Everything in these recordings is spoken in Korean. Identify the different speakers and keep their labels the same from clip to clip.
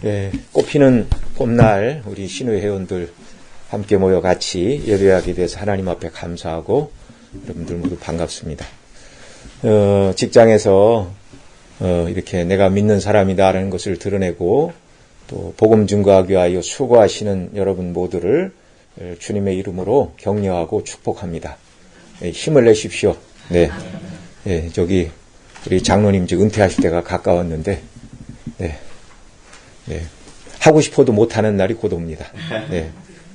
Speaker 1: 네, 꽃피는 봄날 우리 신의 회원들 함께 모여 같이 예배하게 돼서 하나님 앞에 감사하고 여러분들 모두 반갑습니다. 직장에서 이렇게 내가 믿는 사람이다라는 것을 드러내고 또 복음 증거하기 위하여 수고하시는 여러분 모두를 주님의 이름으로 격려하고 축복합니다. 네, 힘을 내십시오. 네, 네, 저기 우리 장로님 이제 은퇴하실 때가 가까웠는데, 네. 네, 하고 싶어도 못하는 날이 곧 옵니다. 네,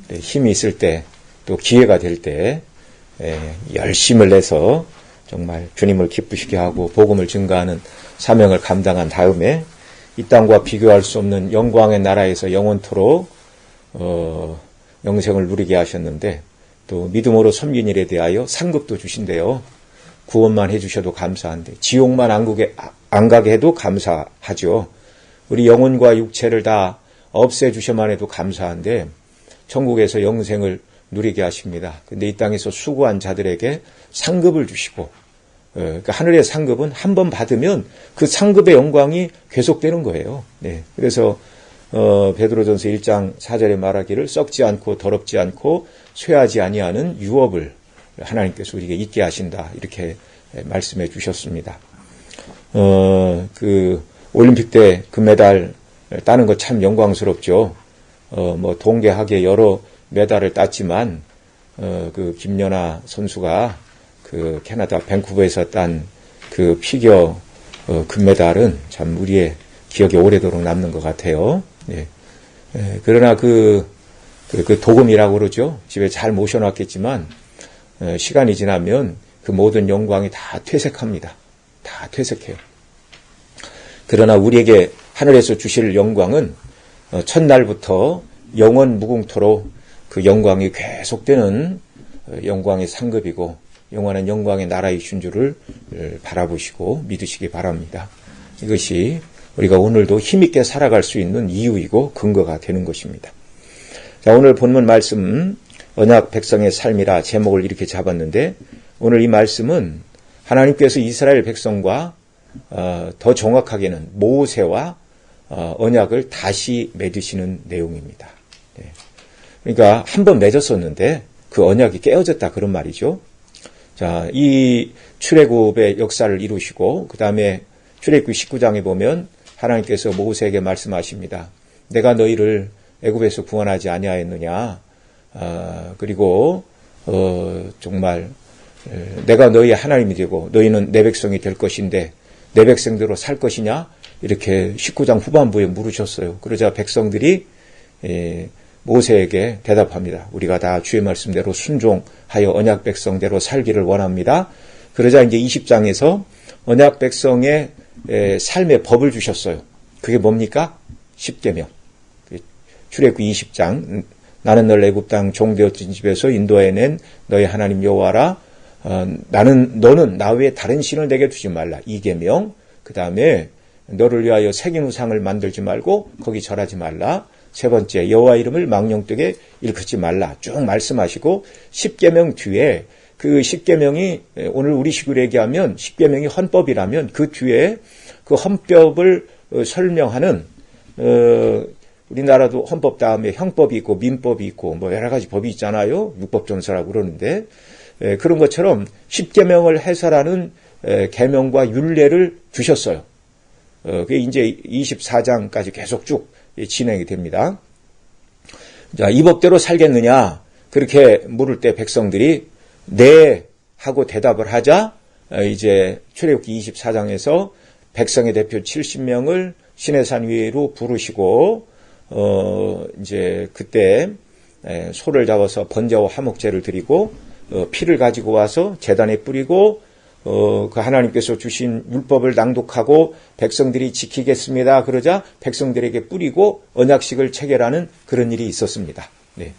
Speaker 1: 네, 힘이 있을 때, 또 기회가 될 때, 열심을 내서 정말 주님을 기쁘시게 하고 복음을 증거하는 사명을 감당한 다음에 이 땅과 비교할 수 없는 영광의 나라에서 영원토록 영생을 누리게 하셨는데 또 믿음으로 섬긴 일에 대하여 상급도 주신대요. 구원만 해주셔도 감사한데 지옥만 안 가게 해도 감사하죠. 우리 영혼과 육체를 다 없애주셔만 해도 감사한데 천국에서 영생을 누리게 하십니다. 근데 이 땅에서 수고한 자들에게 상급을 주시고 그러니까 하늘의 상급은 한 번 받으면 그 상급의 영광이 계속되는 거예요. 네. 그래서 베드로전서 1장 4절에 말하기를 썩지 않고 더럽지 않고 쇠하지 아니하는 유업을 하나님께서 우리에게 있게 하신다. 이렇게 말씀해 주셨습니다. 올림픽 때 금메달 따는 거 참 영광스럽죠. 동계하계 여러 메달을 땄지만, 김연아 선수가 캐나다 밴쿠버에서 딴 피겨, 금메달은 참 우리의 기억에 오래도록 남는 것 같아요. 예. 그러나 도금이라고 그러죠. 집에 잘 모셔놨겠지만, 시간이 지나면 그 모든 영광이 다 퇴색합니다. 다 퇴색해요. 그러나 우리에게 하늘에서 주실 영광은 첫날부터 영원 무궁토록 그 영광이 계속되는 영광의 상급이고 영원한 영광의 나라이신 줄을 바라보시고 믿으시기 바랍니다. 이것이 우리가 오늘도 힘있게 살아갈 수 있는 이유이고 근거가 되는 것입니다. 자, 오늘 본문 말씀 언약 백성의 삶이라 제목을 이렇게 잡았는데 오늘 이 말씀은 하나님께서 이스라엘 백성과 더 정확하게는 모세와 언약을 다시 맺으시는 내용입니다. 네. 그러니까 한 번 맺었었는데 그 언약이 깨어졌다 그런 말이죠. 자, 이 출애굽의 역사를 이루시고 그 다음에 출애굽기 19장에 보면 하나님께서 모세에게 말씀하십니다. 내가 너희를 애굽에서 구원하지 아니하였느냐. 그리고 정말 내가 너희의 하나님이 되고 너희는 내 백성이 될 것인데 내 백성대로 살 것이냐? 이렇게 19장 후반부에 물으셨어요. 그러자 백성들이 모세에게 대답합니다. 우리가 다 주의 말씀대로 순종하여 언약 백성대로 살기를 원합니다. 그러자 이제 20장에서 언약 백성의 삶의 법을 주셨어요. 그게 뭡니까? 10계명. 출애굽기 20장. 나는 널 애굽 땅 종되었던 집에서 인도해낸 너희 하나님 여호와라. 너는 나 외에 다른 신을 내게 두지 말라. 2계명. 그 다음에 너를 위하여 새긴 우상을 만들지 말고 거기 절하지 말라. 세 번째, 여호와 이름을 망령되게 일컫지 말라. 쭉 말씀하시고 10계명 뒤에 그 10계명이 오늘 우리식으로 얘기하면 10계명이 헌법이라면 그 뒤에 그 헌법을 설명하는 우리나라도 헌법 다음에 형법이 있고 민법이 있고 여러 가지 법이 있잖아요. 율법전서라고 그러는데 그런 것처럼 10계명을 해설하는 계명과 율례를 주셨어요. 그게 이제 24장까지 계속 쭉 진행이 됩니다. 자, 이 법대로 살겠느냐? 그렇게 물을 때 백성들이 네 하고 대답을 하자 이제 출애굽기 24장에서 백성의 대표 70명을 시내산 위로 부르시고 이제 그때 소를 잡아서 번제와 화목제를 드리고 피를 가지고 와서 제단에 뿌리고 그 하나님께서 주신 율법을 낭독하고 백성들이 지키겠습니다. 그러자 백성들에게 뿌리고 언약식을 체결하는 그런 일이 있었습니다. 네.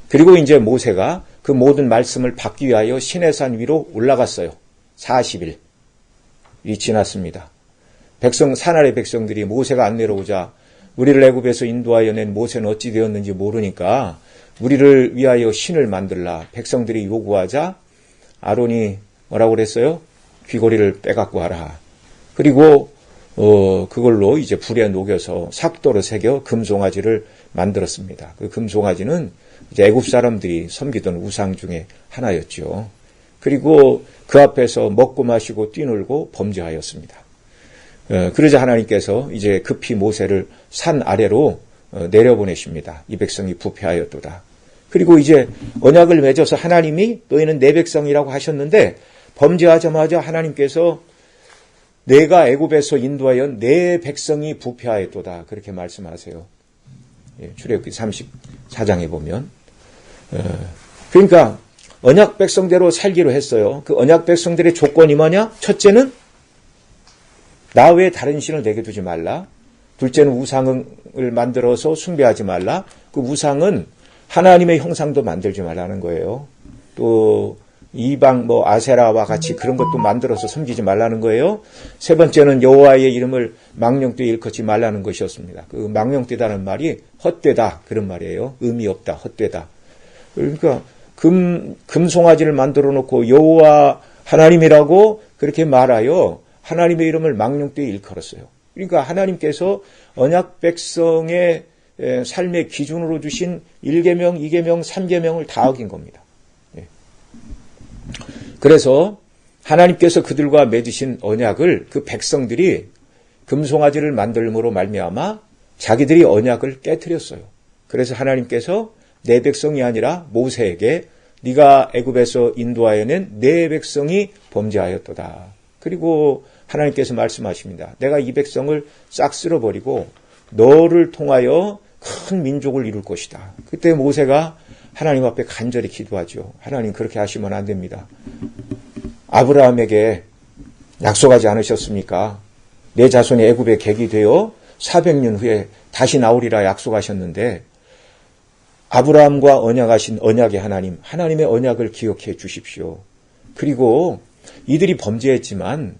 Speaker 1: 그리고 이제 모세가 그 모든 말씀을 받기 위하여 시내산 위로 올라갔어요. 40일이 지났습니다. 산아래 백성들이 모세가 안 내려오자 우리를 애굽에서 인도하여 낸 모세는 어찌 되었는지 모르니까 우리를 위하여 신을 만들라. 백성들이 요구하자 아론이 뭐라고 그랬어요? 귀고리를 빼갖고 와라. 그리고 그걸로 이제 불에 녹여서 삭도로 새겨 금송아지를 만들었습니다. 그 금송아지는 이제 애굽 사람들이 섬기던 우상 중에 하나였죠. 그리고 그 앞에서 먹고 마시고 뛰놀고 범죄하였습니다. 그러자 하나님께서 이제 급히 모세를 산 아래로 내려보내십니다. 이 백성이 부패하였도다. 그리고 이제 언약을 맺어서 하나님이 너희는 내 백성이라고 하셨는데 범죄하자마자 하나님께서 내가 애굽에서 인도하여 내 백성이 부패하였도다. 그렇게 말씀하세요. 출애굽기 34장에 보면. 그러니까 언약 백성대로 살기로 했어요. 그 언약 백성들의 조건이 뭐냐? 첫째는 나 외에 다른 신을 내게 두지 말라. 둘째는 우상을 만들어서 숭배하지 말라. 그 우상은 하나님의 형상도 만들지 말라는 거예요. 또 이방 아세라와 같이 그런 것도 만들어서 섬기지 말라는 거예요. 세 번째는 여호와의 이름을 망령되이 일컫지 말라는 것이었습니다. 그 망령되다는 말이 헛되다 그런 말이에요. 의미 없다, 헛되다. 그러니까 금송아지를 만들어 놓고 여호와 하나님이라고 그렇게 말하여 하나님의 이름을 망령되이 일컬었어요. 그러니까 하나님께서 언약 백성의 삶의 기준으로 주신 1계명, 2계명, 3계명을 다 어긴 겁니다. 그래서 하나님께서 그들과 맺으신 언약을 그 백성들이 금송아지를 만들므로 말미암아 자기들이 언약을 깨트렸어요. 그래서 하나님께서 내 백성이 아니라 모세에게 네가 애굽에서 인도하여낸 내 백성이 범죄하였도다. 그리고 하나님께서 말씀하십니다. 내가 이 백성을 싹 쓸어버리고 너를 통하여 큰 민족을 이룰 것이다. 그때 모세가 하나님 앞에 간절히 기도하죠. 하나님 그렇게 하시면 안 됩니다. 아브라함에게 약속하지 않으셨습니까? 내 자손이 애굽에 객이 되어 400년 후에 다시 나오리라 약속하셨는데 아브라함과 언약하신 언약의 하나님, 하나님의 언약을 기억해 주십시오. 그리고 이들이 범죄했지만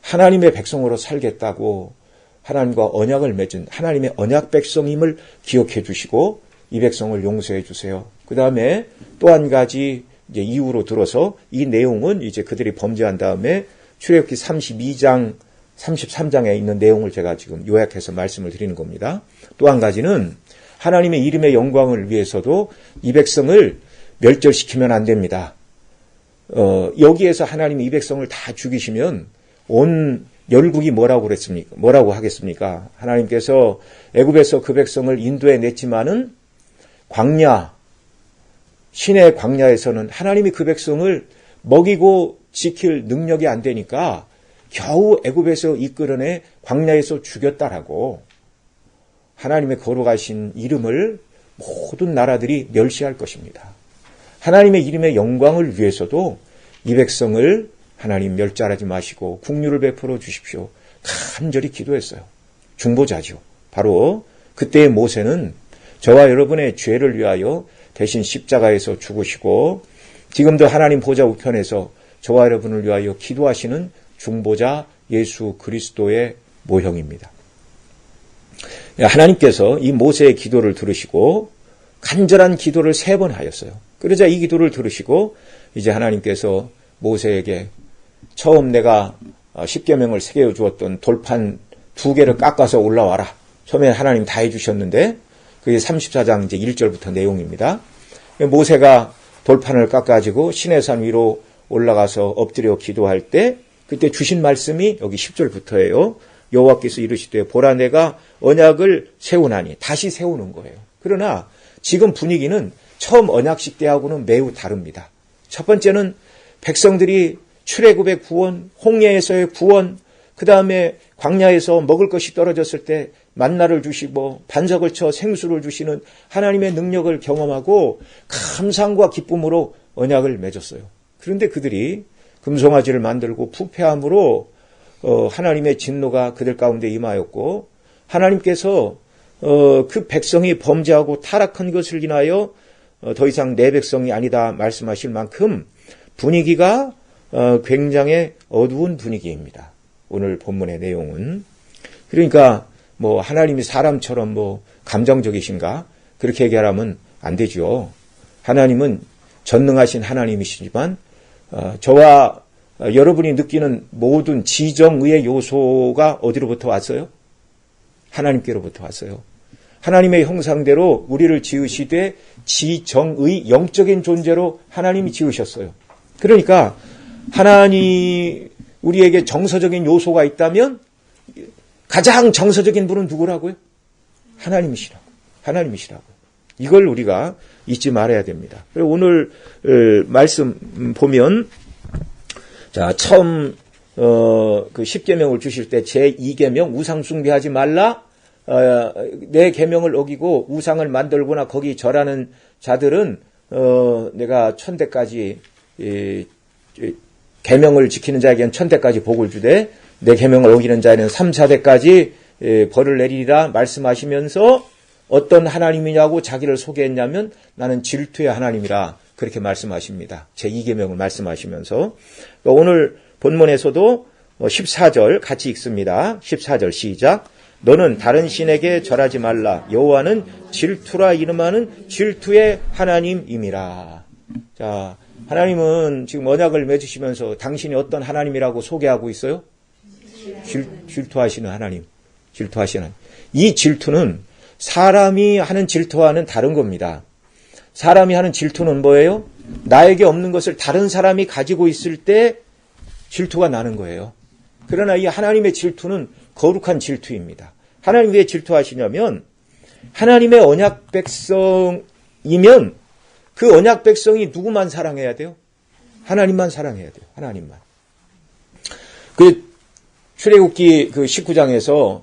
Speaker 1: 하나님의 백성으로 살겠다고 하나님과 언약을 맺은 하나님의 언약 백성임을 기억해 주시고 이 백성을 용서해 주세요. 그 다음에 또 한 가지 이제 이유로 들어서 이 내용은 이제 그들이 범죄한 다음에 출애굽기 32장, 33장에 있는 내용을 제가 지금 요약해서 말씀을 드리는 겁니다. 또 한 가지는 하나님의 이름의 영광을 위해서도 이 백성을 멸절시키면 안 됩니다. 여기에서 하나님이 이 백성을 다 죽이시면 온 열국이 뭐라고 하겠습니까? 하나님께서 애굽에서 그 백성을 인도해 냈지만은 신의 광야에서는 하나님이 그 백성을 먹이고 지킬 능력이 안 되니까 겨우 애굽에서 이끌어내 광야에서 죽였다라고 하나님의 거룩하신 이름을 모든 나라들이 멸시할 것입니다. 하나님의 이름의 영광을 위해서도 이 백성을 하나님 멸절하지 마시고 긍휼을 베풀어 주십시오. 간절히 기도했어요. 중보자죠. 바로 그때의 모세는 저와 여러분의 죄를 위하여 대신 십자가에서 죽으시고 지금도 하나님 보좌 우편에서 저와 여러분을 위하여 기도하시는 중보자 예수 그리스도의 모형입니다. 하나님께서 이 모세의 기도를 들으시고 간절한 기도를 3번 하였어요. 그러자 이 기도를 들으시고 이제 하나님께서 모세에게 처음 내가 10계명을 새겨 주었던 돌판 2개를 깎아서 올라와라. 처음에 하나님 다 해주셨는데 그게 34장 이제 1절부터 내용입니다. 모세가 돌판을 깎아지고 시내산 위로 올라가서 엎드려 기도할 때 그때 주신 말씀이 여기 10절부터예요. 여호와께서 이르시되 보라 내가 언약을 세우나니 다시 세우는 거예요. 그러나 지금 분위기는 처음 언약식 때하고는 매우 다릅니다. 첫 번째는 백성들이 출애굽의 구원, 홍해에서의 구원, 그 다음에 광야에서 먹을 것이 떨어졌을 때 만나를 주시고 반석을 쳐 생수를 주시는 하나님의 능력을 경험하고 감상과 기쁨으로 언약을 맺었어요. 그런데 그들이 금송아지를 만들고 부패함으로 하나님의 진노가 그들 가운데 임하였고 하나님께서 그 백성이 범죄하고 타락한 것을 인하여 더 이상 내 백성이 아니다 말씀하실 만큼 분위기가 굉장히 어두운 분위기입니다. 오늘 본문의 내용은. 그러니까 하나님이 사람처럼 감정적이신가? 그렇게 얘기하면 안 되죠. 하나님은 전능하신 하나님이시지만 저와 여러분이 느끼는 모든 지정의의 요소가 어디로부터 왔어요? 하나님께로부터 왔어요. 하나님의 형상대로 우리를 지으시되 지정의 영적인 존재로 하나님이 지으셨어요. 그러니까 하나님 우리에게 정서적인 요소가 있다면 가장 정서적인 분은 누구라고요? 하나님이시라고. 이걸 우리가 잊지 말아야 됩니다. 그리고 오늘 말씀 보면 자, 처음 그 십계명을 주실 때 제2계명 우상 숭배하지 말라. 내 계명을 어기고 우상을 만들거나 거기 절하는 자들은 내가 천대까지 계명을 지키는 자에게는 천대까지 복을 주되 내 계명을 어기는 자에는 3, 4대까지 벌을 내리리라 말씀하시면서 어떤 하나님이냐고 자기를 소개했냐면 나는 질투의 하나님이라 그렇게 말씀하십니다. 제2계명을 말씀하시면서 오늘 본문에서도 14절 같이 읽습니다. 14절 시작. 너는 다른 신에게 절하지 말라. 여호와는 질투라 이름하는 질투의 하나님임이라. 자, 하나님은 지금 언약을 맺으시면서 당신이 어떤 하나님이라고 소개하고 있어요? 질투하시는 하나님. 질투하시는. 이 질투는 사람이 하는 질투와는 다른 겁니다. 사람이 하는 질투는 뭐예요? 나에게 없는 것을 다른 사람이 가지고 있을 때 질투가 나는 거예요. 그러나 이 하나님의 질투는 거룩한 질투입니다. 하나님 왜 질투하시냐면 하나님의 언약 백성이면 그 언약 백성이 누구만 사랑해야 돼요? 하나님만 사랑해야 돼요. 하나님만. 그 출애굽기 그 19장에서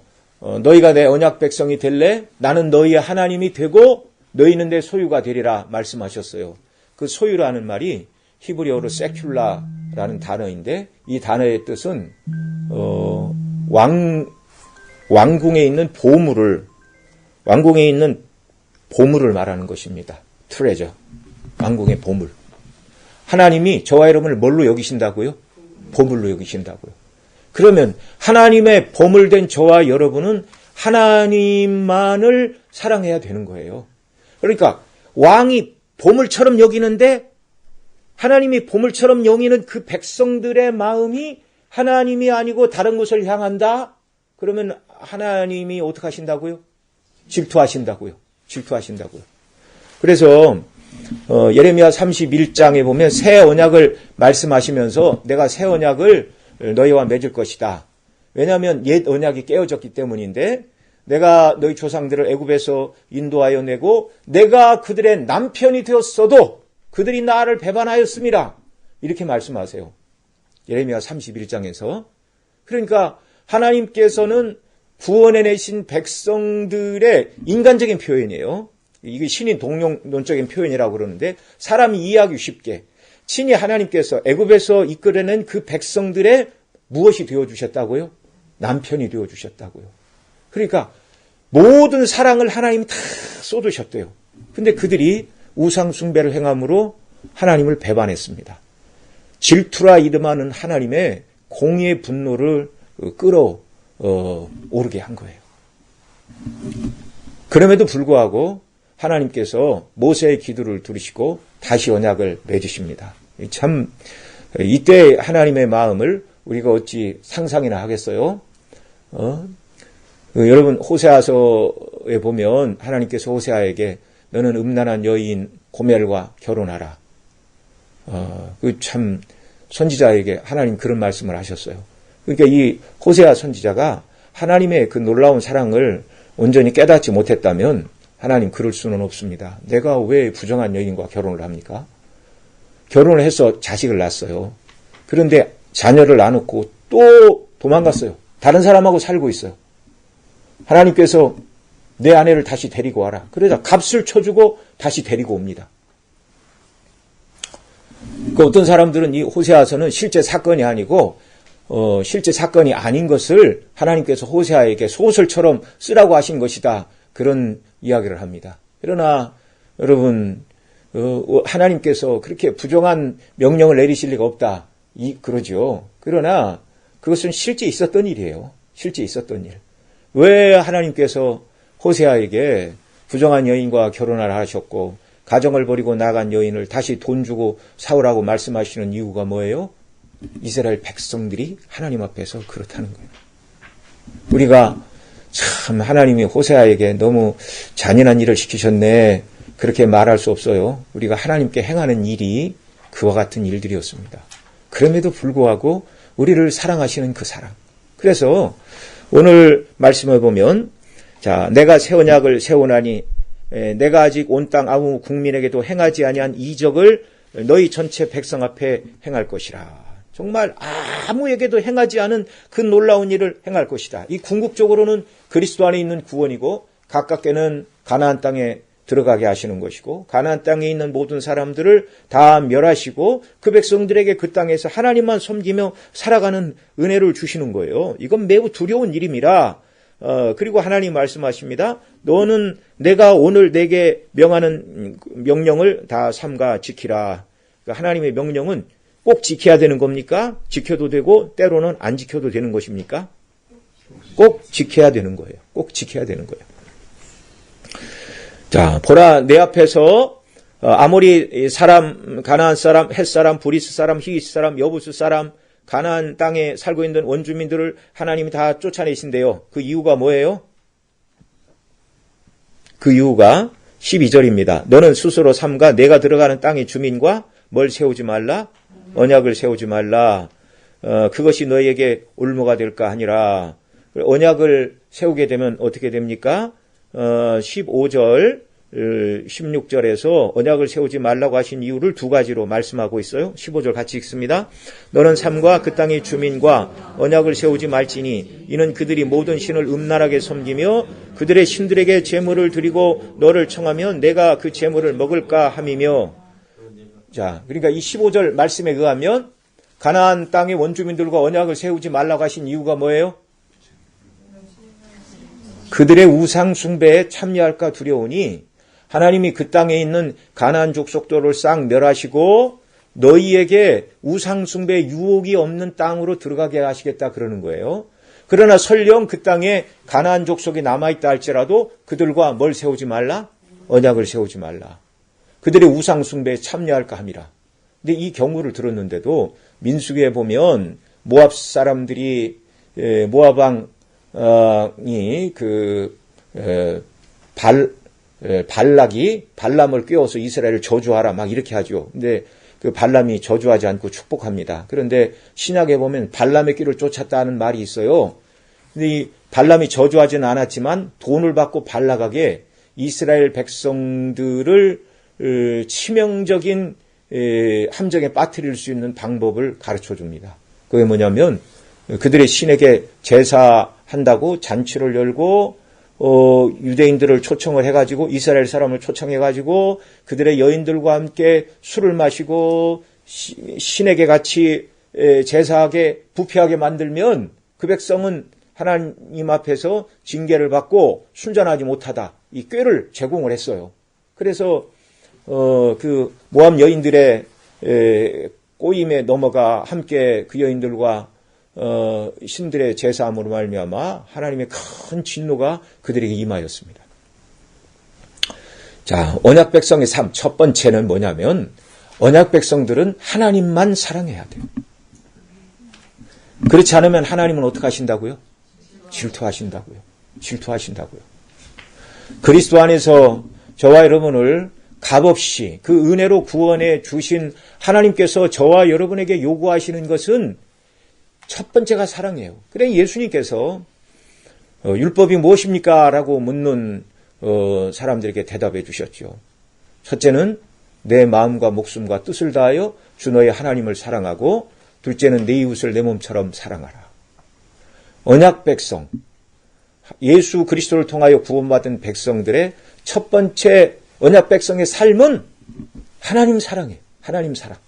Speaker 1: 너희가 내 언약 백성이 될래? 나는 너희의 하나님이 되고 너희는 내 소유가 되리라 말씀하셨어요. 그 소유라는 말이 히브리어로 세큘라라는 단어인데 이 단어의 뜻은 왕궁에 있는 보물을 말하는 것입니다. 트레저. 왕궁의 보물. 하나님이 저와 여러분을 뭘로 여기신다고요? 보물로 여기신다고요. 그러면 하나님의 보물된 저와 여러분은 하나님만을 사랑해야 되는 거예요. 그러니까 왕이 보물처럼 여기는데 하나님이 보물처럼 여기는 그 백성들의 마음이 하나님이 아니고 다른 곳을 향한다? 그러면 하나님이 어떻게 하신다고요? 질투하신다고요. 그래서 예레미야 31장에 보면 새 언약을 말씀하시면서 내가 새 언약을 너희와 맺을 것이다. 왜냐하면 옛 언약이 깨어졌기 때문인데 내가 너희 조상들을 애굽에서 인도하여 내고 내가 그들의 남편이 되었어도 그들이 나를 배반하였습니다. 이렇게 말씀하세요. 예레미야 31장에서. 그러니까 하나님께서는 구원해내신 백성들의 인간적인 표현이에요. 이게 신인 동용론적인 표현이라고 그러는데 사람이 이해하기 쉽게 친히 하나님께서 애굽에서 이끌어낸 그 백성들의 무엇이 되어주셨다고요? 남편이 되어주셨다고요. 그러니까 모든 사랑을 하나님이 다 쏟으셨대요. 근데 그들이 우상 숭배를 행함으로 하나님을 배반했습니다. 질투라 이름하는 하나님의 공의의 분노를 끌어오르게 한 거예요. 그럼에도 불구하고 하나님께서 모세의 기도를 들으시고 다시 언약을 맺으십니다. 참 이때 하나님의 마음을 우리가 어찌 상상이나 하겠어요? 여러분 호세아서에 보면 하나님께서 호세아에게 너는 음란한 여인 고멜과 결혼하라. 그 참 선지자에게 하나님 그런 말씀을 하셨어요. 그러니까 이 호세아 선지자가 하나님의 그 놀라운 사랑을 온전히 깨닫지 못했다면 하나님 그럴 수는 없습니다. 내가 왜 부정한 여인과 결혼을 합니까? 결혼을 해서 자식을 낳았어요. 그런데 자녀를 낳아놓고 또 도망갔어요. 다른 사람하고 살고 있어요. 하나님께서 내 아내를 다시 데리고 와라. 그러자 값을 쳐주고 다시 데리고 옵니다. 그 어떤 사람들은 이 호세아서는 실제 사건이 아니고 실제 사건이 아닌 것을 하나님께서 호세아에게 소설처럼 쓰라고 하신 것이다. 그런 이야기를 합니다. 그러나 여러분 하나님께서 그렇게 부정한 명령을 내리실 리가 없다. 그러죠. 그러나 그것은 실제 있었던 일이에요. 실제 있었던 일. 왜 하나님께서 호세아에게 부정한 여인과 결혼을 하셨고 가정을 버리고 나간 여인을 다시 돈 주고 사오라고 말씀하시는 이유가 뭐예요? 이스라엘 백성들이 하나님 앞에서 그렇다는 거예요. 우리가 참 하나님이 호세아에게 너무 잔인한 일을 시키셨네, 그렇게 말할 수 없어요. 우리가 하나님께 행하는 일이 그와 같은 일들이었습니다. 그럼에도 불구하고 우리를 사랑하시는 그 사랑. 그래서 오늘 말씀을 보면, 자, 내가 새 언약을 세우나니 내가 아직 온 땅 아무 국민에게도 행하지 아니한 이적을 너희 전체 백성 앞에 행할 것이라. 정말 아무에게도 행하지 않은 그 놀라운 일을 행할 것이다. 이 궁극적으로는 그리스도 안에 있는 구원이고, 가깝게는 가나안 땅에 들어가게 하시는 것이고, 가나안 땅에 있는 모든 사람들을 다 멸하시고 그 백성들에게 그 땅에서 하나님만 섬기며 살아가는 은혜를 주시는 거예요. 이건 매우 두려운 일입니다. 그리고 하나님 말씀하십니다. 너는 내가 오늘 내게 명하는 명령을 다 삼가 지키라. 그러니까 하나님의 명령은 꼭 지켜야 되는 겁니까? 지켜도 되고 때로는 안 지켜도 되는 것입니까? 꼭 지켜야 되는 거예요. 꼭 지켜야 되는 거예요. 자, 보라, 내 앞에서 아모리 사람, 가나안 사람, 헷 사람, 브리스 사람, 히윗 사람, 여부스 사람, 가나안 땅에 살고 있는 원주민들을 하나님이 다 쫓아내신대요. 그 이유가 뭐예요? 그 이유가 12절입니다. 너는 스스로 삼가 내가 들어가는 땅의 주민과 뭘 세우지 말라? 언약을 세우지 말라. 그것이 너희에게 올무가 될까 하니라. 언약을 세우게 되면 어떻게 됩니까? 15절, 16절에서 언약을 세우지 말라고 하신 이유를 두 가지로 말씀하고 있어요. 15절 같이 읽습니다. 너는 삼가 그 땅의 주민과 언약을 세우지 말지니 이는 그들이 모든 신을 음란하게 섬기며 그들의 신들에게 제물을 드리고 너를 청하면 내가 그 제물을 먹을까 함이며. 자, 그러니까 이 15절 말씀에 의하면 가나안 땅의 원주민들과 언약을 세우지 말라고 하신 이유가 뭐예요? 그들의 우상 숭배에 참여할까 두려우니 하나님이 그 땅에 있는 가나안 족속들을 싹 멸하시고 너희에게 우상 숭배의 유혹이 없는 땅으로 들어가게 하시겠다 그러는 거예요. 그러나 설령 그 땅에 가나안 족속이 남아있다 할지라도 그들과 뭘 세우지 말라? 언약을 세우지 말라. 그들의 우상 숭배에 참여할까 함이라. 근데 이 경고를 들었는데도 민수기에 보면 모압 사람들이 모압 왕이 발락이 발람을 꿰어서 이스라엘을 저주하라 막 이렇게 하죠. 근데 그 발람이 저주하지 않고 축복합니다. 그런데 신약에 보면 발람의 길을 쫓았다는 말이 있어요. 근데 이 발람이 저주하지는 않았지만 돈을 받고 발락에게 이스라엘 백성들을 치명적인 함정에 빠뜨릴 수 있는 방법을 가르쳐 줍니다. 그게 뭐냐면 그들의 신에게 제사한다고 잔치를 열고 유대인들을 초청을 해가지고 이스라엘 사람을 초청해가지고 그들의 여인들과 함께 술을 마시고 신에게 같이 제사하게 부패하게 만들면 그 백성은 하나님 앞에서 징계를 받고 순전하지 못하다. 이 꾀를 제공을 했어요. 그래서 그 모압 여인들의 꼬임에 넘어가 함께 그 여인들과 신들의 제사함으로 말미암아 하나님의 큰 진노가 그들에게 임하였습니다. 자, 언약 백성의 삶 첫 번째는 뭐냐면 언약 백성들은 하나님만 사랑해야 돼요. 그렇지 않으면 하나님은 어떻게 하신다고요? 질투하신다고요. 질투하신다고요. 그리스도 안에서 저와 여러분을 값없이 그 은혜로 구원해 주신 하나님께서 저와 여러분에게 요구하시는 것은 첫 번째가 사랑이에요. 그래 예수님께서 율법이 무엇입니까? 라고 묻는 사람들에게 대답해 주셨죠. 첫째는 내 마음과 목숨과 뜻을 다하여 주 너의 하나님을 사랑하고 둘째는 내 이웃을 내 몸처럼 사랑하라. 언약 백성, 예수 그리스도를 통하여 구원받은 백성들의 첫 번째 언약 백성의 삶은 하나님 사랑이에요. 하나님 사랑.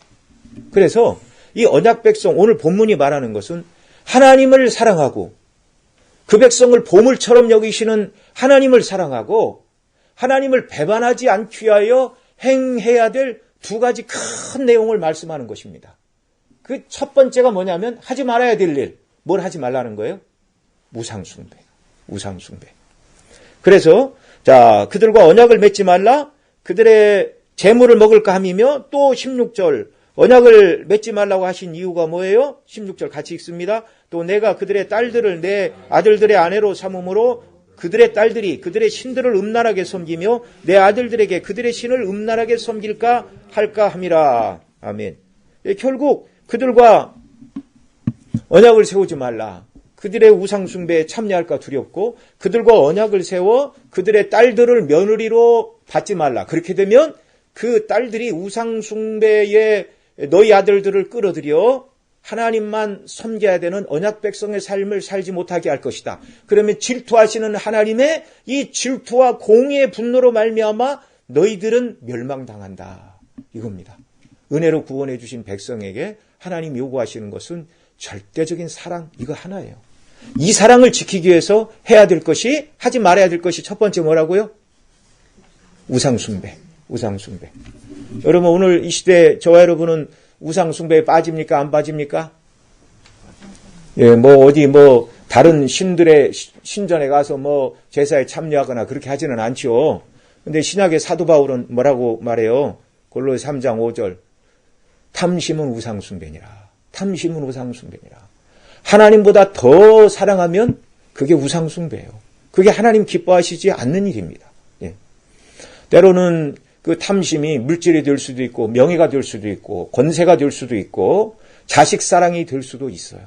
Speaker 1: 그래서 이 언약 백성, 오늘 본문이 말하는 것은 하나님을 사랑하고 그 백성을 보물처럼 여기시는 하나님을 사랑하고 하나님을 배반하지 않기 위하여 행해야 될 두 가지 큰 내용을 말씀하는 것입니다. 그 첫 번째가 뭐냐면 하지 말아야 될 일. 뭘 하지 말라는 거예요? 우상숭배. 우상숭배. 그래서 자, 그들과 언약을 맺지 말라. 그들의 재물을 먹을까 함이며 또 16절 언약을 맺지 말라고 하신 이유가 뭐예요? 16절 같이 읽습니다. 또 내가 그들의 딸들을 내 아들들의 아내로 삼음으로 그들의 딸들이 그들의 신들을 음란하게 섬기며 내 아들들에게 그들의 신을 음란하게 섬길까 할까 함이라. 아멘. 결국 그들과 언약을 세우지 말라. 그들의 우상숭배에 참여할까 두렵고 그들과 언약을 세워 그들의 딸들을 며느리로 받지 말라. 그렇게 되면 그 딸들이 우상숭배에 너희 아들들을 끌어들여 하나님만 섬겨야 되는 언약 백성의 삶을 살지 못하게 할 것이다. 그러면 질투하시는 하나님의 이 질투와 공의의 분노로 말미암아 너희들은 멸망당한다. 이겁니다. 은혜로 구원해 주신 백성에게 하나님 요구하시는 것은 절대적인 사랑, 이거 하나예요. 이 사랑을 지키기 위해서 해야 될 것이, 하지 말아야 될 것이 첫 번째 뭐라고요? 우상숭배. 우상숭배. 여러분 오늘 이 시대 저와 여러분은 우상숭배에 빠집니까? 안 빠집니까? 예, 어디 다른 신들의 신전에 가서 제사에 참여하거나 그렇게 하지는 않죠. 근데 신약의 사도 바울은 뭐라고 말해요? 골로새 3장 5절. 탐심은 우상숭배니라. 탐심은 우상숭배니라. 하나님보다 더 사랑하면 그게 우상숭배예요. 그게 하나님 기뻐하시지 않는 일입니다. 예. 때로는 그 탐심이 물질이 될 수도 있고 명예가 될 수도 있고 권세가 될 수도 있고 자식 사랑이 될 수도 있어요.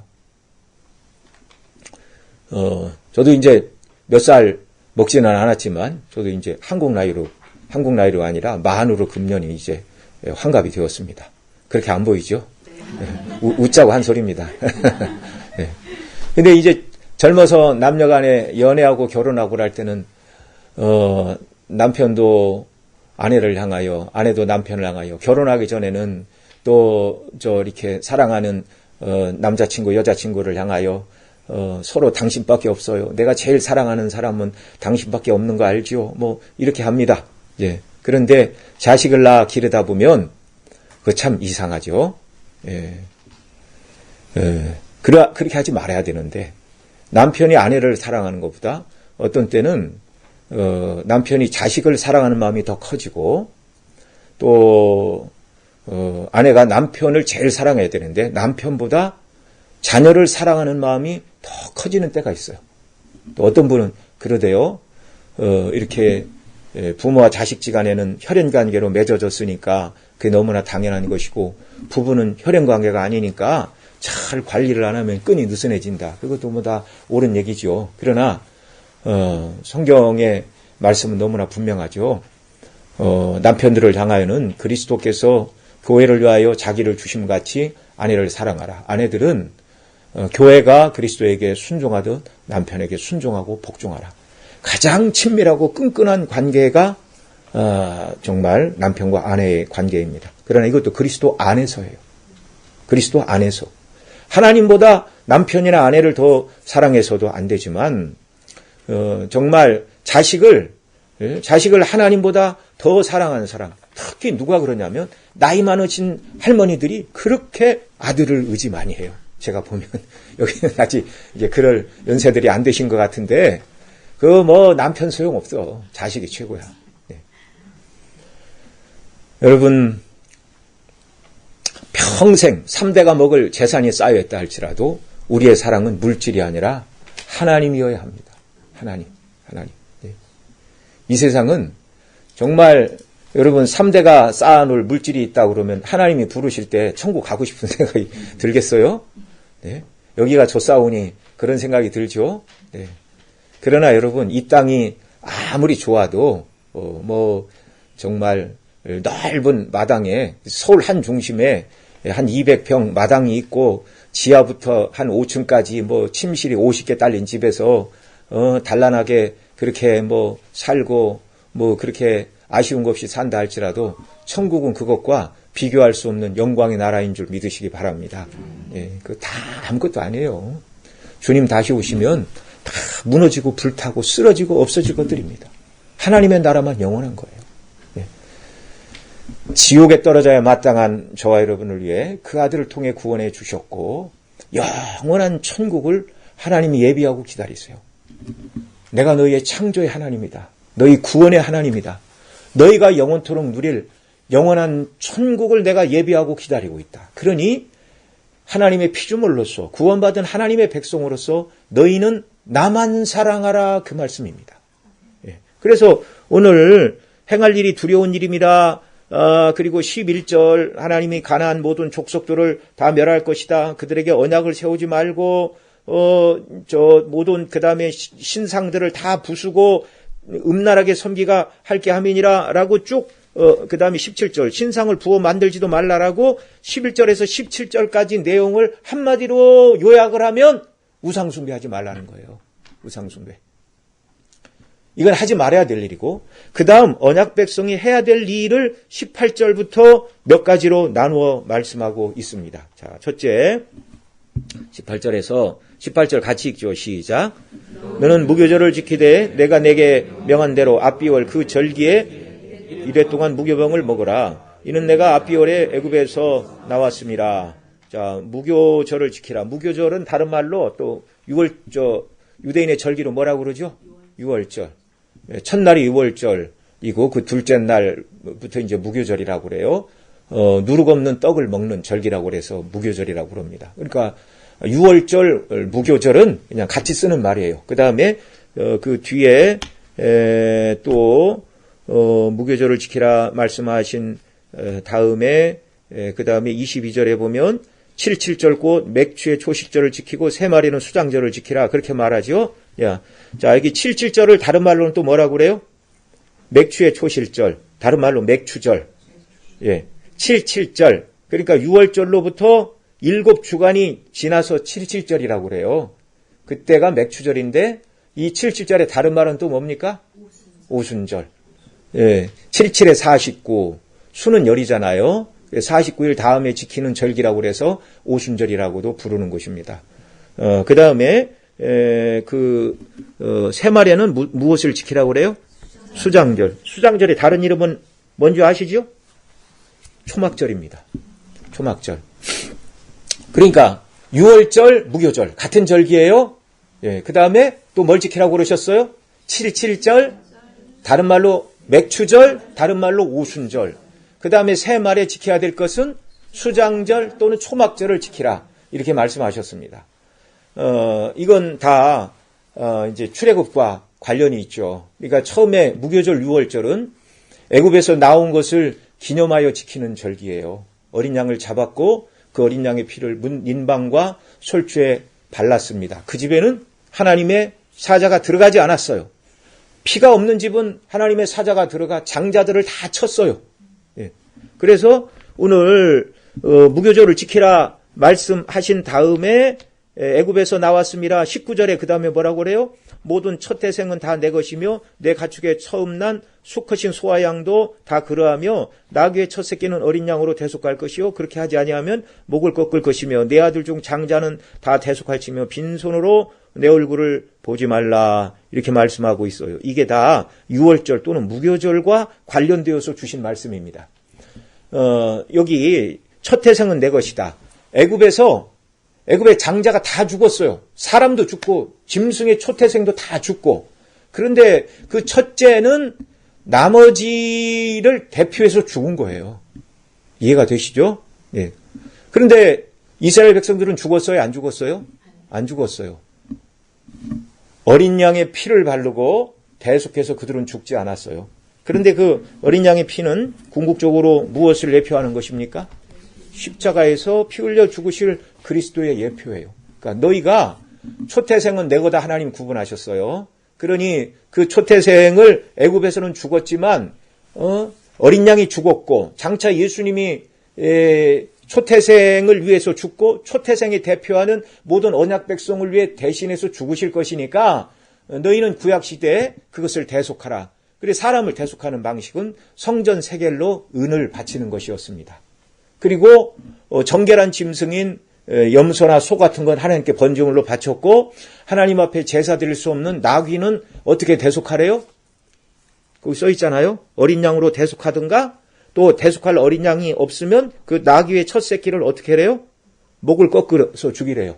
Speaker 1: 저도 이제 몇 살 먹지는 않았지만 저도 이제 한국 나이로 아니라 만으로 금년이 이제 환갑이 되었습니다. 그렇게 안 보이죠? 네. 웃자고 한 소리입니다. 네. 근데 이제 젊어서 남녀 간에 연애하고 결혼하고 할 때는 남편도 아내를 향하여, 아내도 남편을 향하여, 결혼하기 전에는 또 이렇게 사랑하는 남자친구, 여자친구를 향하여 서로 당신밖에 없어요. 내가 제일 사랑하는 사람은 당신밖에 없는 거 알지요? 이렇게 합니다. 예. 그런데 자식을 낳아 기르다 보면 그거 참 이상하죠. 예. 그렇게 하지 말아야 되는데 남편이 아내를 사랑하는 것보다 어떤 때는 남편이 자식을 사랑하는 마음이 더 커지고 또 아내가 남편을 제일 사랑해야 되는데 남편보다 자녀를 사랑하는 마음이 더 커지는 때가 있어요. 또 어떤 분은 그러대요. 이렇게 부모와 자식지간에는 혈연관계로 맺어졌으니까 그게 너무나 당연한 것이고 부부는 혈연관계가 아니니까 잘 관리를 안 하면 끈이 느슨해진다. 그것도 다 옳은 얘기죠. 그러나 성경의 말씀은 너무나 분명하죠. 남편들을 향하여는 그리스도께서 교회를 위하여 자기를 주심같이 아내를 사랑하라. 아내들은 교회가 그리스도에게 순종하듯 남편에게 순종하고 복종하라. 가장 친밀하고 끈끈한 관계가 정말 남편과 아내의 관계입니다. 그러나 이것도 그리스도 안에서예요. 그리스도 안에서. 하나님보다 남편이나 아내를 더 사랑해서도 안 되지만 정말 자식을 하나님보다 더 사랑하는 사람, 특히 누가 그러냐면 나이 많으신 할머니들이 그렇게 아들을 의지 많이 해요. 제가 보면 여기는 아직 이제 그럴 연세들이 안 되신 것 같은데 남편 소용없어. 자식이 최고야. 네. 여러분 평생 3대가 먹을 재산이 쌓여있다 할지라도 우리의 사랑은 물질이 아니라 하나님이어야 합니다. 하나님. 네. 이 세상은 정말 여러분 3대가 쌓아놓을 물질이 있다 그러면 하나님이 부르실 때 천국 가고 싶은 생각이 들겠어요? 네. 여기가 좋사오니 그런 생각이 들죠? 네. 그러나 여러분 이 땅이 아무리 좋아도 정말 넓은 마당에 서울 한 중심에 한 200평 마당이 있고 지하부터 한 5층까지 침실이 50개 딸린 집에서 단란하게 그렇게 살고 그렇게 아쉬운 것 없이 산다 할지라도 천국은 그것과 비교할 수 없는 영광의 나라인 줄 믿으시기 바랍니다. 예, 그 다 아무것도 아니에요. 주님 다시 오시면 다 무너지고 불타고 쓰러지고 없어질 것들입니다. 하나님의 나라만 영원한 거예요. 예. 지옥에 떨어져야 마땅한 저와 여러분을 위해 그 아들을 통해 구원해 주셨고 영원한 천국을 하나님이 예비하고 기다리세요. 내가 너희의 창조의 하나님이다. 너희 구원의 하나님이다. 너희가 영원토록 누릴 영원한 천국을 내가 예비하고 기다리고 있다. 그러니 하나님의 피조물로서 구원받은 하나님의 백성으로서 너희는 나만 사랑하라 그 말씀입니다. 예. 그래서 오늘 행할 일이 두려운 일입니다. 그리고 11절 하나님이 가나안 모든 족속들을 다 멸할 것이다. 그들에게 언약을 세우지 말고 모든 그 다음에 신상들을 다 부수고 음란하게 섬기가 할게 함이니라 라고 쭉 그 다음에 17절 신상을 부어 만들지도 말라라고 11절에서 17절까지 내용을 한마디로 요약을 하면 우상숭배하지 말라는 거예요. 우상숭배. 이건 하지 말아야 될 일이고 그 다음 언약 백성이 해야 될 일을 18절부터 몇 가지로 나누어 말씀하고 있습니다. 자, 첫째 18절 같이 읽죠. 시작. 너는 무교절을 지키되 내가 내게 명한 대로 앞비월 그 절기에 이래 동안 무교병을 먹으라. 이는 내가 앞비월에 애굽에서 나왔습니다. 자, 무교절을 지키라. 무교절은 다른 말로 또 유대인의 절기로 뭐라고 그러죠? 유월절. 첫날이 유월절이고 그 둘째 날부터 이제 무교절이라고 그래요. 누룩 없는 떡을 먹는 절기라고 그래서 무교절이라고 그럽니다. 그러니까 유월절, 무교절은 그냥 같이 쓰는 말이에요. 그 다음에 그 뒤에 또 무교절을 지키라 말씀하신 다음에 그 다음에 22절에 보면 77절 곧 맥추의 초식절을 지키고 세 마리는 수장절을 지키라 그렇게 말하죠. 자, 여기 77절을 다른 말로는 또 뭐라고 그래요? 맥추의 초실절, 다른 말로 맥추절. 77절. 그러니까 6월절로부터 7주간이 지나서 77절이라고 그래요. 그때가 맥추절인데 이 77절의 다른 말은 또 뭡니까? 오순절. 77에 49. 수는 열이잖아요. 49일 다음에 지키는 절기라고 그래서 오순절이라고도 부르는 것입니다. 그 다음에 세 마리는 무엇을 지키라고 그래요? 수장절. 수장절의 다른 이름은 뭔지 아시죠? 초막절입니다. 초막절. 그러니까 6월절, 무교절 같은 절기예요. 그 다음에 또 뭘 지키라고 그러셨어요? 77절, 다른 말로 맥추절, 다른 말로 오순절. 그 다음에 세 마리에 지켜야 될 것은 수장절 또는 초막절을 지키라 이렇게 말씀하셨습니다. 이건 다 이제 출애굽과 관련이 있죠. 그러니까 처음에 무교절 6월절은 애굽에서 나온 것을 기념하여 지키는 절기예요. 어린 양을 잡았고 그 어린 양의 피를 문인방과 솔주에 발랐습니다. 그 집에는 하나님의 사자가 들어가지 않았어요. 피가 없는 집은 하나님의 사자가 들어가 장자들을 다 쳤어요. 그래서 오늘 무교절을 지키라 말씀하신 다음에 애굽에서 나왔습니다. 19절에 그 다음에 뭐라고 그래요? 모든 첫 태생은 다 내 것이며 내 가축의 처음 난 수컷인 소와 양도 다 그러하며 나귀의 첫 새끼는 어린 양으로 대속할 것이요 그렇게 하지 아니하면 목을 꺾을 것이며 내 아들 중 장자는 다 대속할지며 빈손으로 내 얼굴을 보지 말라 이렇게 말씀하고 있어요. 이게 다 6월절 또는 무교절과 관련되어서 주신 말씀입니다. 여기 첫 태생은 내 것이다. 애굽의 장자가 다 죽었어요. 사람도 죽고 짐승의 초태생도 다 죽고. 그런데 그 첫째는 나머지를 대표해서 죽은 거예요. 이해가 되시죠? 예. 그런데 이스라엘 백성들은 죽었어요? 안 죽었어요? 안 죽었어요. 어린 양의 피를 바르고 대속해서 그들은 죽지 않았어요. 그런데 그 어린 양의 피는 궁극적으로 무엇을 예표하는 것입니까? 십자가에서 피 흘려 죽으실 그리스도의 예표예요. 그러니까 너희가 초태생은 내 거다 하나님 구분하셨어요. 그러니 그 초태생을 애굽에서는 죽었지만 어린 양이 죽었고 장차 예수님이 초태생을 위해서 죽고 초태생이 대표하는 모든 언약 백성을 위해 대신해서 죽으실 것이니까 너희는 구약시대에 그것을 대속하라. 그래서 사람을 대속하는 방식은 성전 세겔로 은을 바치는 것이었습니다. 그리고 정결한 짐승인 염소나 소 같은 건 하나님께 번제물로 바쳤고 하나님 앞에 제사 드릴 수 없는 나귀는 어떻게 대속하래요? 거기 써 있잖아요. 어린 양으로 대속하든가 또 대속할 어린 양이 없으면 그 나귀의 첫 새끼를 어떻게 해래요? 목을 꺾어서 죽이래요.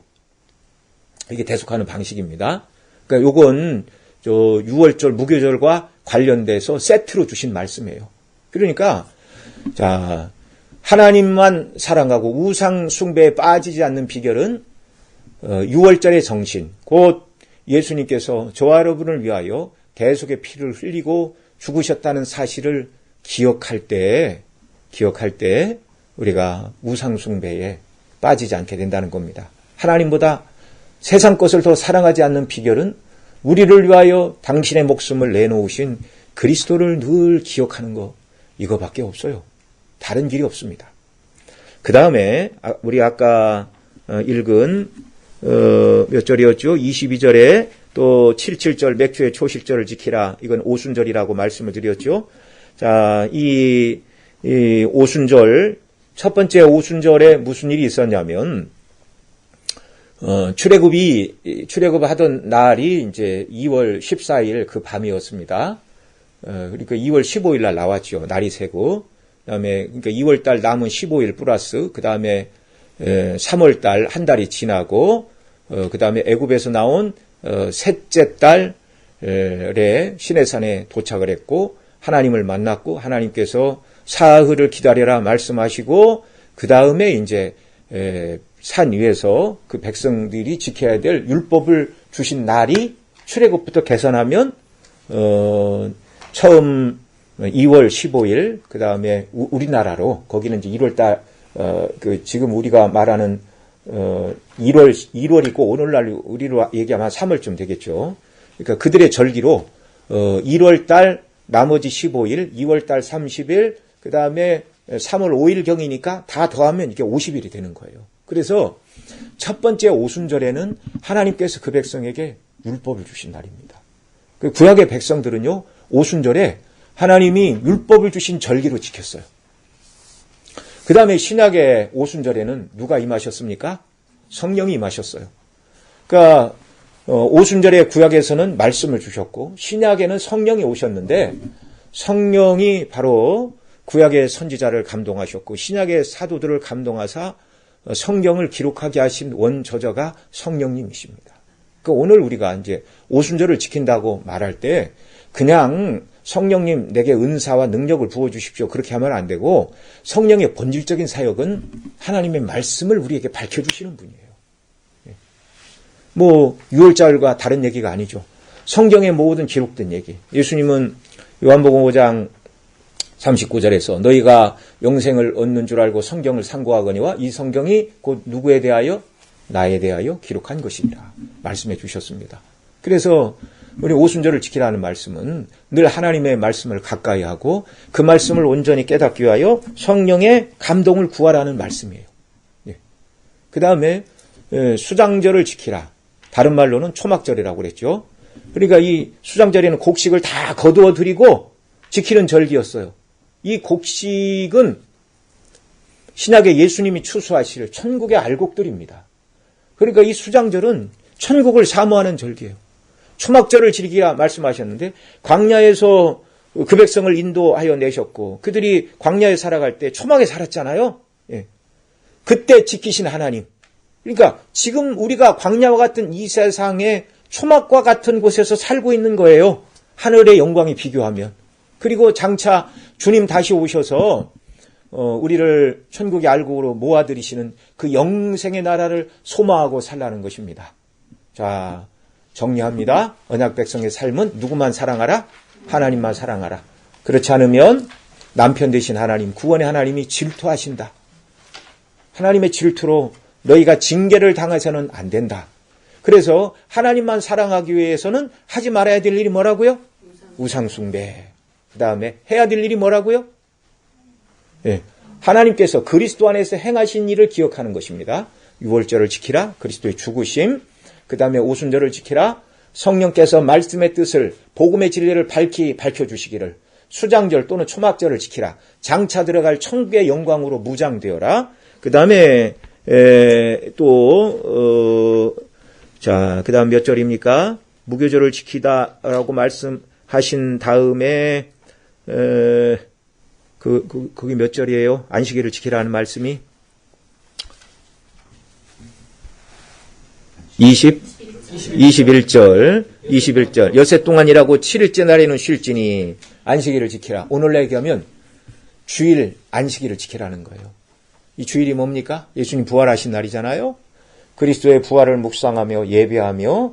Speaker 1: 이게 대속하는 방식입니다. 그러니까 요건 6월절 무교절과 관련돼서 세트로 주신 말씀이에요. 그러니까 자, 하나님만 사랑하고 우상 숭배에 빠지지 않는 비결은 6월절의 정신, 곧 예수님께서 저와 여러분을 위하여 대속의 피를 흘리고 죽으셨다는 사실을 기억할 때 우리가 우상 숭배에 빠지지 않게 된다는 겁니다. 하나님보다 세상 것을 더 사랑하지 않는 비결은 우리를 위하여 당신의 목숨을 내놓으신 그리스도를 늘 기억하는 거, 이거밖에 없어요. 다른 길이 없습니다. 그 다음에 우리 아까 읽은 몇 절이었죠? 22절에 또 77절 맥주의 초실절을 지키라. 이건 오순절이라고 말씀을 드렸죠. 자, 이 오순절, 첫 번째 오순절에 무슨 일이 있었냐면 출애굽하던 날이 이제 2월 14일 그 밤이었습니다. 그러니까 2월 15일 날 나왔죠. 날이 새고. 그다음에 그러니까 2월 달 남은 15일 플러스 그다음에 3월 달 한 달이 지나고 그다음에 애굽에서 나온 셋째 달에 시내산에 도착을 했고 하나님을 만났고 하나님께서 사흘을 기다려라 말씀하시고 그다음에 이제 산 위에서 그 백성들이 지켜야 될 율법을 주신 날이 출애굽부터 계산하면 처음 2월 15일, 그 다음에 우리나라로, 거기는 이제 1월달, 지금 우리가 말하는, 1월이고, 오늘날 우리로 얘기하면 3월쯤 되겠죠. 그러니까 그들의 절기로, 1월달 나머지 15일, 2월달 30일, 그 다음에 3월 5일경이니까 다 더하면 이게 50일이 되는 거예요. 그래서 첫 번째 오순절에는 하나님께서 그 백성에게 율법을 주신 날입니다. 그 구약의 백성들은요, 오순절에 하나님이 율법을 주신 절기로 지켰어요. 그 다음에 신약의 오순절에는 누가 임하셨습니까? 성령이 임하셨어요. 그러니까 오순절에 구약에서는 말씀을 주셨고 신약에는 성령이 오셨는데 성령이 바로 구약의 선지자를 감동하셨고 신약의 사도들을 감동하사 성경을 기록하게 하신 원저자가 성령님이십니다. 그러니까 오늘 우리가 이제 오순절을 지킨다고 말할 때 그냥 성령님 내게 은사와 능력을 부어주십시오. 그렇게 하면 안 되고 성령의 본질적인 사역은 하나님의 말씀을 우리에게 밝혀주시는 분이에요. 뭐 6월절과 다른 얘기가 아니죠. 성경의 모든 기록된 얘기. 예수님은 요한복음 5장 39절에서 너희가 영생을 얻는 줄 알고 성경을 상고하거니와 이 성경이 곧 누구에 대하여? 나에 대하여 기록한 것이니라 말씀해 주셨습니다. 그래서 우리 오순절을 지키라는 말씀은 늘 하나님의 말씀을 가까이 하고 그 말씀을 온전히 깨닫기 위하여 성령의 감동을 구하라는 말씀이에요. 그 다음에 수장절을 지키라. 다른 말로는 초막절이라고 그랬죠. 그러니까 이 수장절에는 곡식을 다 거두어 드리고 지키는 절기였어요. 이 곡식은 신약의 예수님이 추수하실 천국의 알곡들입니다. 그러니까 이 수장절은 천국을 사모하는 절기예요. 초막절을 지키라 말씀하셨는데 광야에서 그 백성을 인도하여 내셨고 그들이 광야에 살아갈 때 초막에 살았잖아요. 그때 지키신 하나님. 그러니까 지금 우리가 광야와 같은 이 세상에 초막과 같은 곳에서 살고 있는 거예요. 하늘의 영광이 비교하면. 그리고 장차 주님 다시 오셔서 우리를 천국의 알곡으로 모아들이시는 그 영생의 나라를 소망하고 살라는 것입니다. 자, 정리합니다. 언약 백성의 삶은 누구만 사랑하라? 하나님만 사랑하라. 그렇지 않으면 남편 되신 하나님, 구원의 하나님이 질투하신다. 하나님의 질투로 너희가 징계를 당해서는 안 된다. 그래서 하나님만 사랑하기 위해서는 하지 말아야 될 일이 뭐라고요? 우상숭배. 그 다음에 해야 될 일이 뭐라고요? 하나님께서 그리스도 안에서 행하신 일을 기억하는 것입니다. 6월절을 지키라. 그리스도의 죽으심. 그 다음에 오순절을 지키라. 성령께서 말씀의 뜻을 복음의 진리를 밝혀주시기를. 수장절 또는 초막절을 지키라. 장차 들어갈 천국의 영광으로 무장되어라. 그 다음에 그 다음 몇 절입니까? 무교절을 지키다라고 말씀하신 다음에 그게 몇 절이에요? 안식일을 지키라는 말씀이 21절. 엿새 동안 일하고 7일째 날에는 쉴지니 안식일을 지키라. 오늘날 얘기하면 주일 안식일을 지키라는 거예요. 이 주일이 뭡니까? 예수님 부활하신 날이잖아요. 그리스도의 부활을 묵상하며 예배하며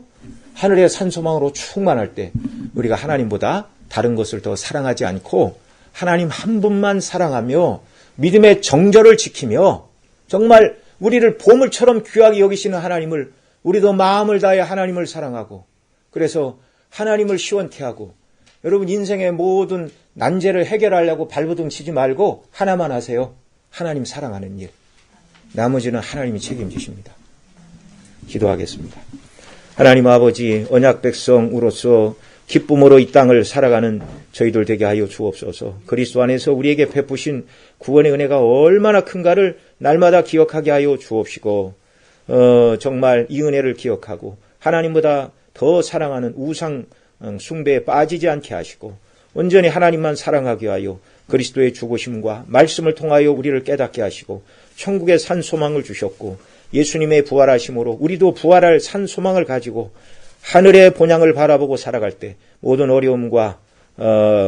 Speaker 1: 하늘의 산소망으로 충만할 때 우리가 하나님보다 다른 것을 더 사랑하지 않고 하나님 한 분만 사랑하며 믿음의 정절을 지키며 정말 우리를 보물처럼 귀하게 여기시는 하나님을 우리도 마음을 다해 하나님을 사랑하고 그래서 하나님을 시원케 하고 여러분 인생의 모든 난제를 해결하려고 발버둥 치지 말고 하나만 하세요. 하나님 사랑하는 일. 나머지는 하나님이 책임지십니다. 기도하겠습니다. 하나님 아버지 언약 백성으로서 기쁨으로 이 땅을 살아가는 저희들 되게 하여 주옵소서. 그리스도 안에서 우리에게 베푸신 구원의 은혜가 얼마나 큰가를 날마다 기억하게 하여 주옵시고 정말 이 은혜를 기억하고 하나님보다 더 사랑하는 우상 숭배에 빠지지 않게 하시고 온전히 하나님만 사랑하게 하여 그리스도의 죽으심과 말씀을 통하여 우리를 깨닫게 하시고 천국의 산 소망을 주셨고 예수님의 부활하심으로 우리도 부활할 산 소망을 가지고 하늘의 본향을 바라보고 살아갈 때 모든 어려움과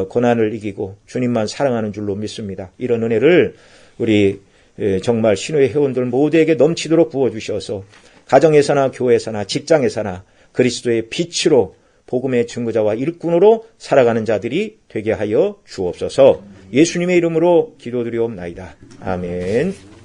Speaker 1: 고난을 이기고 주님만 사랑하는 줄로 믿습니다. 이런 은혜를 우리 정말 신호의 회원들 모두에게 넘치도록 부어주셔서 가정에서나 교회에서나 직장에서나 그리스도의 빛으로 복음의 증거자와 일꾼으로 살아가는 자들이 되게 하여 주옵소서. 예수님의 이름으로 기도드리옵나이다. 아멘.